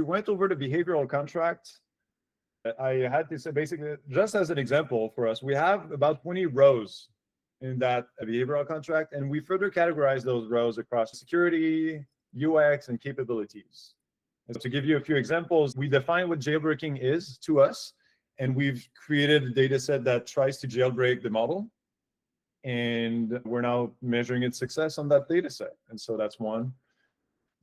went over the behavioral contract, I had to say basically, just as an example for us, we have about 20 rows in that behavioral contract, and we further categorize those rows across security, UX, and capabilities. And to give you a few examples, we define what jailbreaking is to us, and we've created a data set that tries to jailbreak the model. And we're now measuring its success on that data set. And so that's one.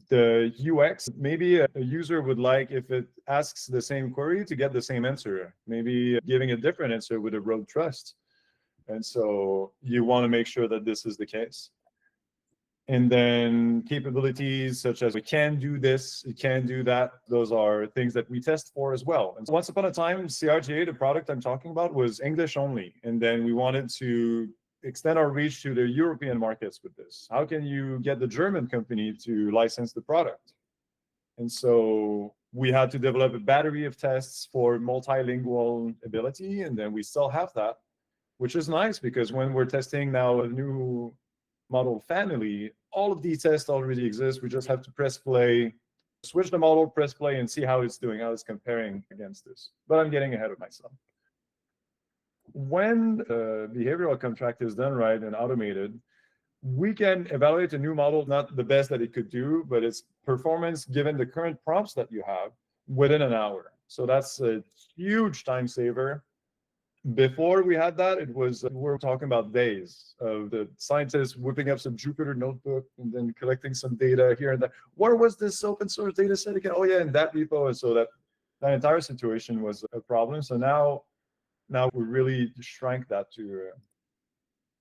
The UX, maybe a user would like, if it asks the same query, to get the same answer, maybe giving a different answer with a road trust. And so you want to make sure that this is the case. And then capabilities such as we can do this, it can do that. Those are things that we test for as well. And once upon a time, CRGA, the product I'm talking about, was English only. And then we wanted to extend our reach to the European markets with this. How can you get the German company to license the product? And so we had to develop a battery of tests for multilingual ability. And then we still have that, which is nice because when we're testing now a new model family, all of these tests already exist. We just have to press play, switch the model, press play, and see how it's doing, how it's comparing against this. But I'm getting ahead of myself. When the behavioral contract is done right and automated, we can evaluate a new model, not the best that it could do, but its performance given the current prompts that you have within an hour. So that's a huge time saver. Before we had that, it was, we're talking about days of the scientists whipping up some Jupyter notebook and then collecting some data here and there. Where was this open source data set again? Oh yeah, in that repo. And so that entire situation was a problem. So now we really shrank that to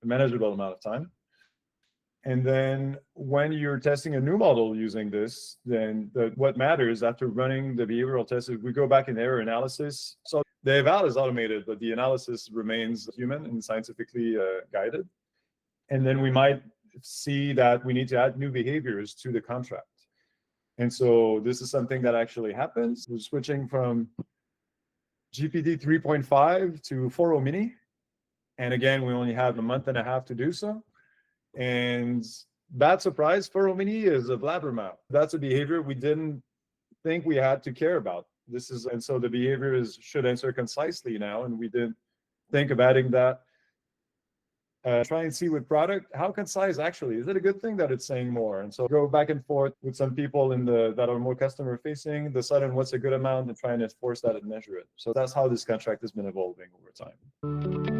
a manageable amount of time. And then when you're testing a new model using this, then what matters after running the behavioral test is we go back in error analysis. So the eval is automated, but the analysis remains human and scientifically guided. And then we might see that we need to add new behaviors to the contract. And so this is something that actually happens. We're switching from GPT 3.5 to 4.0 mini. And again, we only have a month and a half to do so. And bad surprise, 4.0 mini is a blabbermouth. That's a behavior we didn't think we had to care about. And so the behavior should answer concisely now, and we didn't think of adding that. Try and see with product, how concise actually, is it a good thing that it's saying more? And so go back and forth with some people that are more customer facing, decide on what's a good amount and try and enforce that and measure it. So that's how this contract has been evolving over time.